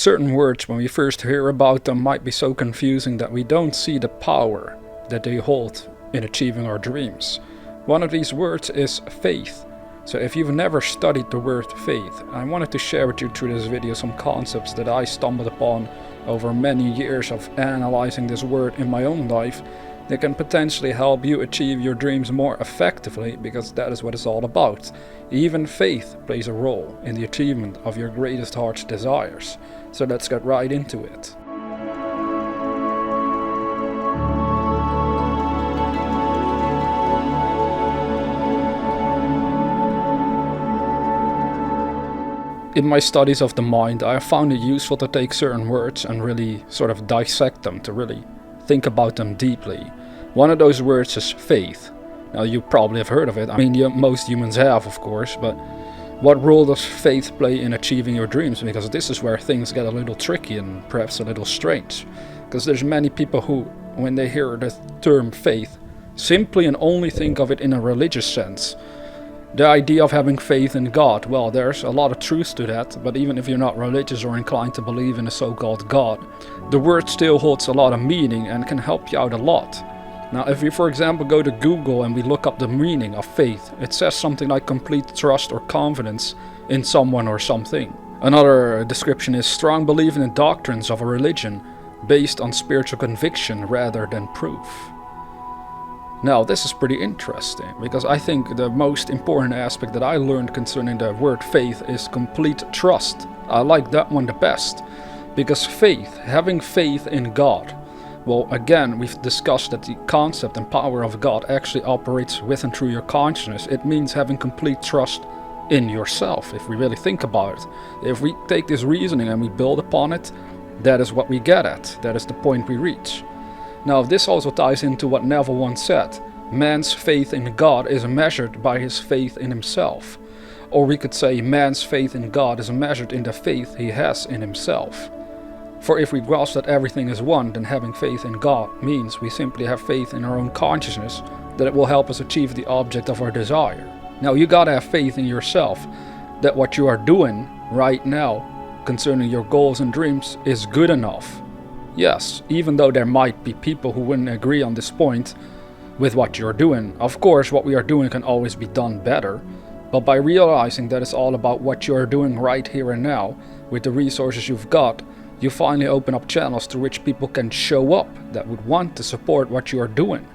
Certain words, when we first hear about them, might be so confusing that we don't see the power that they hold in achieving our dreams. One of these words is faith. So if you've never studied the word faith, I wanted to share with you through this video some concepts that I stumbled upon over many years of analyzing this word in my own life that can potentially help you achieve your dreams more effectively, because that is what it's all about. Even faith plays a role in the achievement of your greatest heart's desires. So let's get right into it. In my studies of the mind, I have found it useful to take certain words and really sort of dissect them, to really think about them deeply. One of those words is faith. Now, you probably have heard of it. I mean, most humans have, of course, but what role does faith play in achieving your dreams? Because this is where things get a little tricky and perhaps a little strange. Because there's many people who, when they hear the term faith, simply and only think of it in a religious sense. The idea of having faith in God, well, there's a lot of truth to that, but even if you're not religious or inclined to believe in a so-called God, the word still holds a lot of meaning and can help you out a lot. Now, if we, for example, go to Google and we look up the meaning of faith, it says something like complete trust or confidence in someone or something. Another description is strong belief in the doctrines of a religion based on spiritual conviction rather than proof. Now, this is pretty interesting, because I think the most important aspect that I learned concerning the word faith is complete trust. I like that one the best, because faith, having faith in God, well, again, we've discussed that the concept and power of God actually operates with and through your consciousness. It means having complete trust in yourself, if we really think about it. If we take this reasoning and we build upon it, that is what we get at. That is the point we reach. Now, this also ties into what Neville once said. Man's faith in God is measured by his faith in himself. Or we could say man's faith in God is measured in the faith he has in himself. For if we grasp that everything is one, then having faith in God means we simply have faith in our own consciousness that it will help us achieve the object of our desire. Now, you gotta have faith in yourself that what you are doing right now concerning your goals and dreams is good enough. Yes, even though there might be people who wouldn't agree on this point with what you're doing. Of course, what we are doing can always be done better, but by realizing that it's all about what you are doing right here and now, with the resources you've got, you finally open up channels through which people can show up that would want to support what you are doing.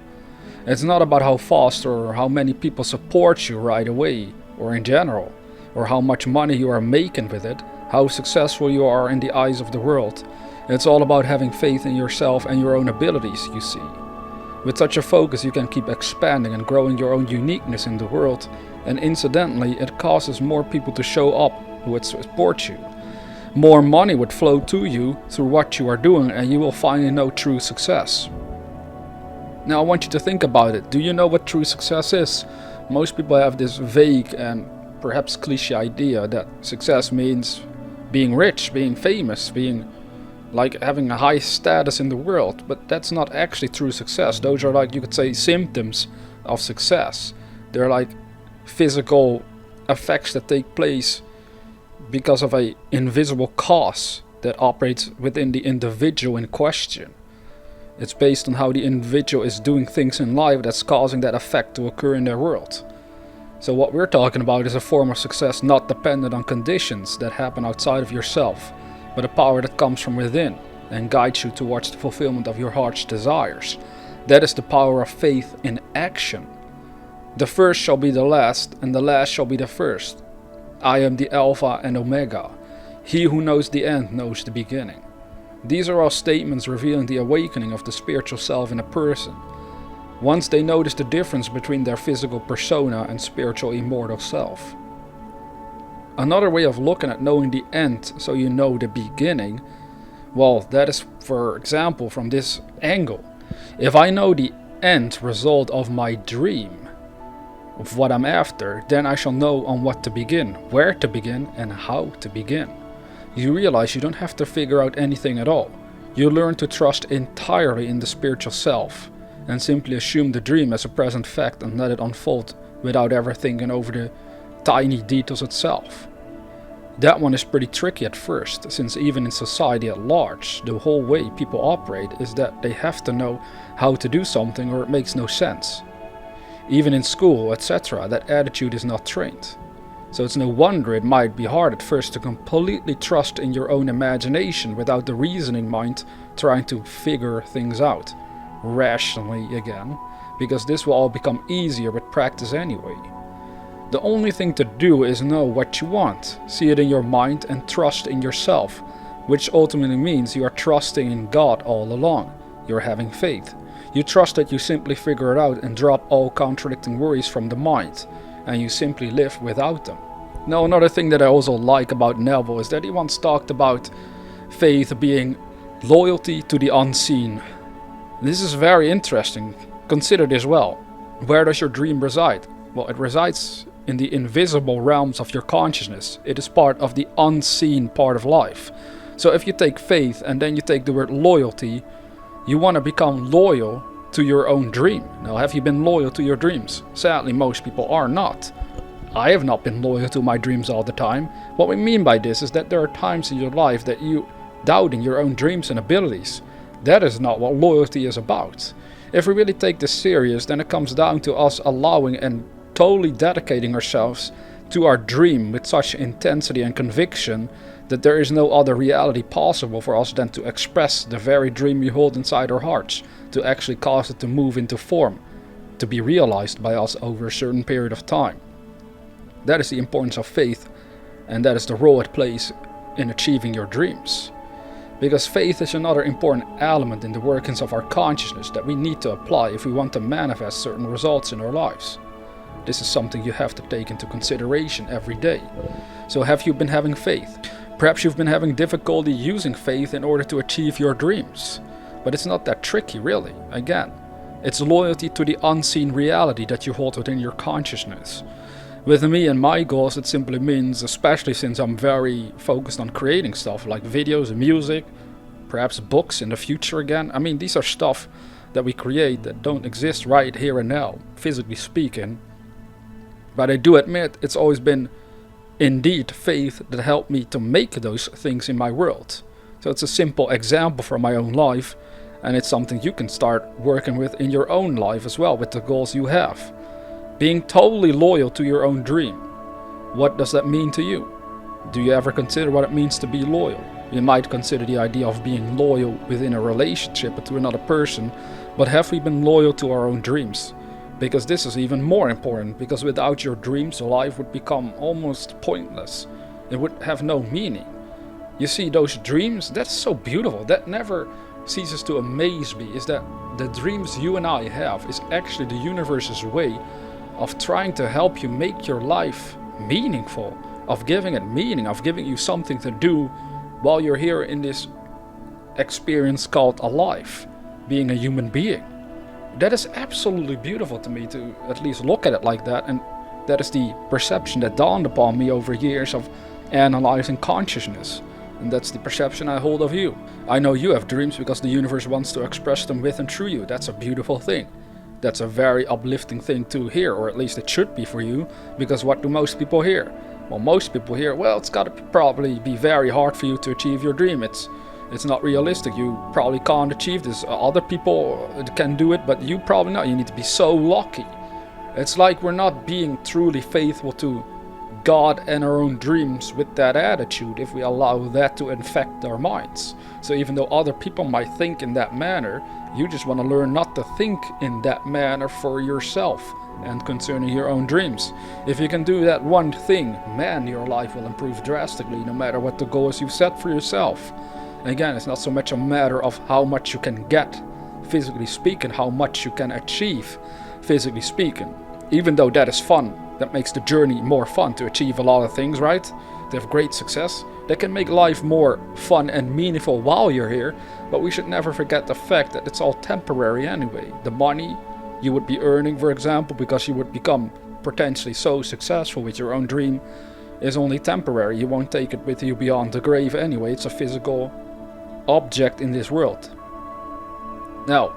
It's not about how fast or how many people support you right away, or in general, or how much money you are making with it, how successful you are in the eyes of the world. It's all about having faith in yourself and your own abilities, you see. With such a focus, you can keep expanding and growing your own uniqueness in the world, and incidentally, it causes more people to show up who would support you. More money would flow to you through what you are doing, and you will finally know true success. Now, I want you to think about it. Do you know what true success is? Most people have this vague and perhaps cliché idea that success means being rich, being famous, being like having a high status in the world, but that's not actually true success. Those are, like, you could say, symptoms of success. They're like physical effects that take place because of a invisible cause that operates within the individual in question. It's based on how the individual is doing things in life that's causing that effect to occur in their world. So what we're talking about is a form of success not dependent on conditions that happen outside of yourself, but a power that comes from within and guides you towards the fulfillment of your heart's desires. That is the power of faith in action. The first shall be the last, and the last shall be the first. I am the Alpha and Omega. He who knows the end knows the beginning. These are all statements revealing the awakening of the spiritual self in a person. Once they notice the difference between their physical persona and spiritual immortal self. Another way of looking at knowing the end so you know the beginning, well, that is, for example, from this angle. If I know the end result of my dream, of what I'm after, then I shall know on what to begin, where to begin, and how to begin. You realize you don't have to figure out anything at all. You learn to trust entirely in the spiritual self, and simply assume the dream as a present fact and let it unfold without ever thinking over the tiny details itself. That one is pretty tricky at first, since even in society at large, the whole way people operate is that they have to know how to do something or it makes no sense. Even in school, etc., that attitude is not trained. So it's no wonder it might be hard at first to completely trust in your own imagination without the reasoning mind trying to figure things out, rationally again, because this will all become easier with practice anyway. The only thing to do is know what you want, see it in your mind and trust in yourself, which ultimately means you are trusting in God all along. You're having faith. You trust that you simply figure it out and drop all contradicting worries from the mind, and you simply live without them. Now, another thing that I also like about Neville is that he once talked about faith being loyalty to the unseen. This is very interesting. Consider this well. Where does your dream reside? Well, it resides in the invisible realms of your consciousness. It is part of the unseen part of life. So if you take faith and then you take the word loyalty, you want to become loyal to your own dream. Now, have you been loyal to your dreams? Sadly, most people are not. I have not been loyal to my dreams all the time. What we mean by this is that there are times in your life that you doubt in your own dreams and abilities. That is not what loyalty is about. If we really take this serious, then it comes down to us allowing and totally dedicating ourselves to our dream with such intensity and conviction that there is no other reality possible for us than to express the very dream we hold inside our hearts, to actually cause it to move into form, to be realized by us over a certain period of time. That is the importance of faith, and that is the role it plays in achieving your dreams. Because faith is another important element in the workings of our consciousness that we need to apply if we want to manifest certain results in our lives. This is something you have to take into consideration every day. So have you been having faith? Perhaps you've been having difficulty using faith in order to achieve your dreams. But it's not that tricky, really. Again, it's loyalty to the unseen reality that you hold within your consciousness. With me and my goals, it simply means, especially since I'm very focused on creating stuff like videos and music, perhaps books in the future again. I mean, these are stuff that we create that don't exist right here and now, physically speaking. But I do admit it's always been indeed faith that helped me to make those things in my world. So it's a simple example from my own life, and it's something you can start working with in your own life as well with the goals you have. Being totally loyal to your own dream. What does that mean to you? Do you ever consider what it means to be loyal? You might consider the idea of being loyal within a relationship to another person, but have we been loyal to our own dreams? Because this is even more important, because without your dreams, life would become almost pointless. It would have no meaning. You see, those dreams, that's so beautiful. That never ceases to amaze me, is that the dreams you and I have is actually the universe's way of trying to help you make your life meaningful, of giving it meaning, of giving you something to do while you're here in this experience called a life, being a human being. That is absolutely beautiful to me, to at least look at it like that, and that is the perception that dawned upon me over years of analyzing consciousness, and that's the perception I hold of you. I know you have dreams because the universe wants to express them with and through you. That's a beautiful thing. That's a very uplifting thing to hear, or at least it should be for you, because what do most people hear? Well, most people hear, well, it's gotta probably be very hard for you to achieve your dream. It's not realistic. You probably can't achieve this. Other people can do it, but you probably not. You need to be so lucky. It's like we're not being truly faithful to God and our own dreams with that attitude if we allow that to infect our minds. So even though other people might think in that manner, you just want to learn not to think in that manner for yourself and concerning your own dreams. If you can do that one thing, man, your life will improve drastically no matter what the goals you set for yourself. Again, it's not so much a matter of how much you can get, physically speaking, how much you can achieve, physically speaking. Even though that is fun, that makes the journey more fun to achieve a lot of things, right? To have great success. That can make life more fun and meaningful while you're here, but we should never forget the fact that it's all temporary anyway. The money you would be earning, for example, because you would become potentially so successful with your own dream, is only temporary. You won't take it with you beyond the grave anyway. It's a physical object in this world. Now,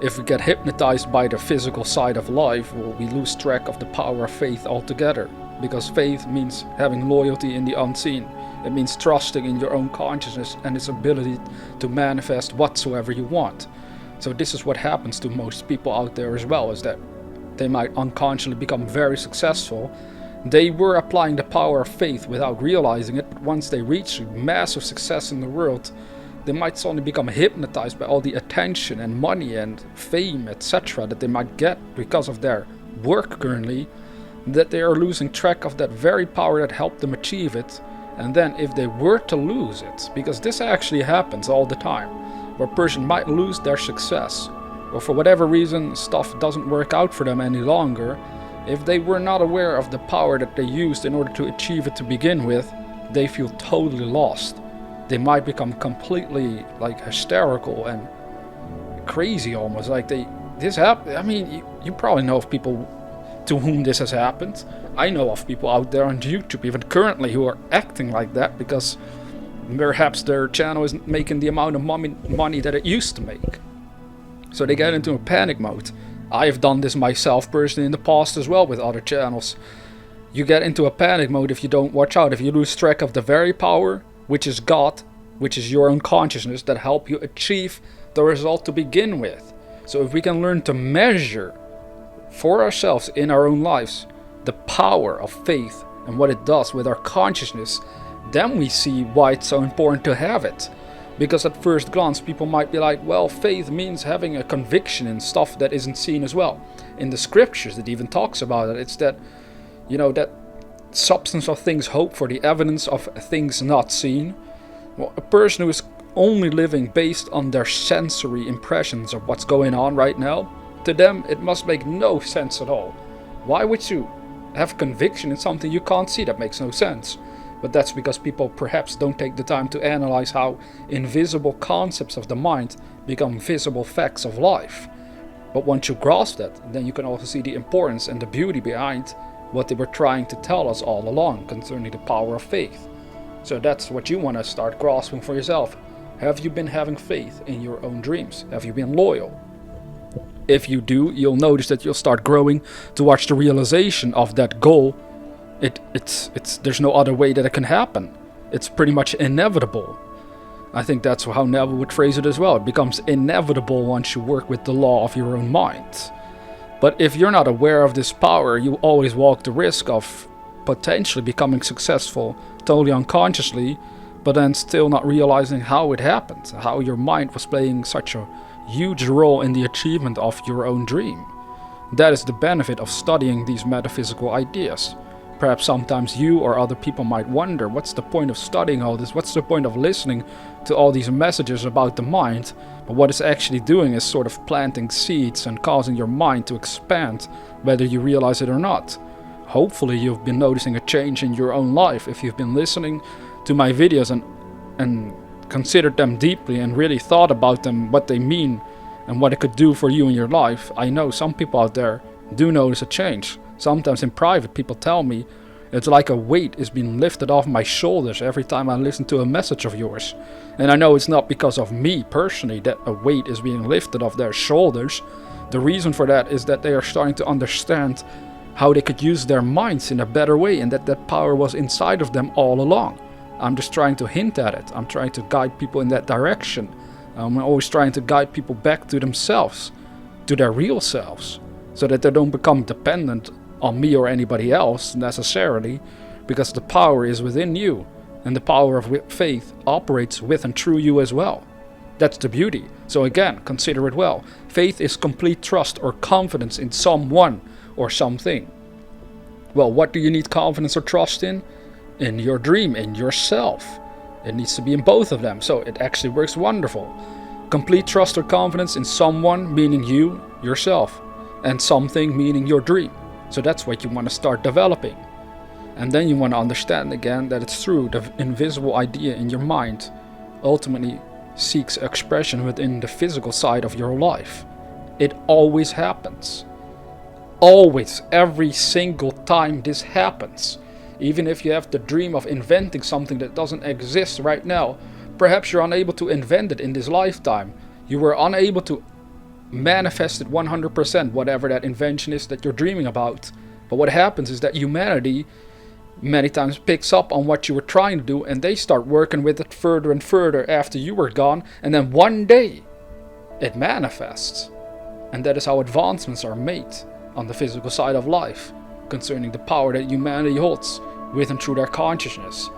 if we get hypnotized by the physical side of life, well, we lose track of the power of faith altogether. because faith means having loyalty in the unseen. It means trusting in your own consciousness and its ability to manifest whatsoever you want. So this is what happens to most people out there as well, is that they might unconsciously become very successful. They were applying the power of faith without realizing it, but once they reach massive success in the world, they might suddenly become hypnotized by all the attention and money and fame, etc. that they might get because of their work currently, that they are losing track of that very power that helped them achieve it. And then if they were to lose it, because this actually happens all the time, where a person might lose their success, or for whatever reason stuff doesn't work out for them any longer, if they were not aware of the power that they used in order to achieve it to begin with, they feel totally lost. They might become completely like hysterical and crazy almost. Like this happened. I mean, you probably know of people to whom this has happened. I know of people out there on YouTube even currently who are acting like that because perhaps their channel isn't making the amount of money that it used to make. So they get into a panic mode. I have done this myself personally in the past as well with other channels. You get into a panic mode if you don't watch out, if you lose track of the very power, which is God, which is your own consciousness, that help you achieve the result to begin with. So if we can learn to measure for ourselves in our own lives the power of faith and what it does with our consciousness, then we see why it's so important to have it. Because at first glance people might be like, well, faith means having a conviction in stuff that isn't seen as well. In the scriptures it even talks about it. It's that, that substance of things hope for the evidence of things not seen. Well, a person who is only living based on their sensory impressions of what's going on right now, to them it must make no sense at all. Why would you have conviction in something you can't see? That makes no sense. But that's because people perhaps don't take the time to analyze how invisible concepts of the mind become visible facts of life. But once you grasp that, then you can also see the importance and the beauty behind what they were trying to tell us all along concerning the power of faith. So that's what you want to start grasping for yourself. Have you been having faith in your own dreams? Have you been loyal? If you do, you'll notice that you'll start growing towards the realization of that goal. There's no other way that it can happen. It's pretty much inevitable. I think that's how Neville would phrase it as well. It becomes inevitable once you work with the law of your own mind. But if you're not aware of this power, you always walk the risk of potentially becoming successful totally unconsciously, but then still not realizing how it happened, how your mind was playing such a huge role in the achievement of your own dream. That is the benefit of studying these metaphysical ideas. Perhaps sometimes you or other people might wonder, what's the point of studying all this? What's the point of listening to all these messages about the mind? But what it's actually doing is sort of planting seeds and causing your mind to expand, whether you realize it or not. Hopefully you've been noticing a change in your own life if you've been listening to my videos and considered them deeply and really thought about them, what they mean and what it could do for you in your life. I know some people out there do notice a change. Sometimes in private people tell me it's like a weight is being lifted off my shoulders every time I listen to a message of yours. And I know it's not because of me personally that a weight is being lifted off their shoulders. The reason for that is that they are starting to understand how they could use their minds in a better way, and that power was inside of them all along. I'm just trying to hint at it. I'm trying to guide people in that direction. I'm always trying to guide people back to themselves, to their real selves, so that they don't become dependent on me or anybody else necessarily, because the power is within you, and the power of faith operates with and through you as well. That's the beauty. So again, consider it well. Faith is complete trust or confidence in someone or something. Well, what do you need confidence or trust in? In your dream, in yourself. It needs to be in both of them, so it actually works wonderful. Complete trust or confidence in someone, meaning you, yourself, and something, meaning your dream. So that's what you want to start developing. And then you want to understand again that it's true, the invisible idea in your mind ultimately seeks expression within the physical side of your life. It always happens. Always, every single time this happens. Even if you have the dream of inventing something that doesn't exist right now, perhaps you're unable to invent it in this lifetime. You were unable to manifest it 100%, whatever that invention is that you're dreaming about. But what happens is that humanity many times picks up on what you were trying to do, and they start working with it further and further after you were gone, and then one day it manifests. And that is how advancements are made on the physical side of life, concerning the power that humanity holds with and through their consciousness.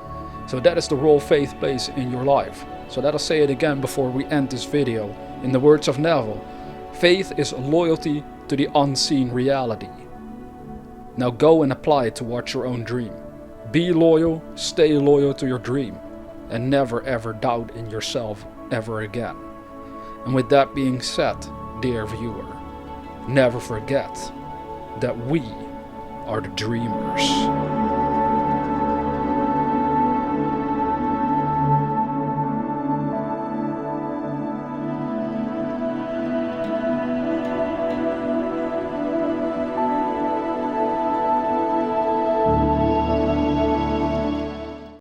So that is the role faith plays in your life. So let us say it again before we end this video. In the words of Neville, faith is loyalty to the unseen reality. Now go and apply it towards your own dream. Be loyal, stay loyal to your dream, and never ever doubt in yourself ever again. And with that being said, dear viewer, never forget that we are the dreamers.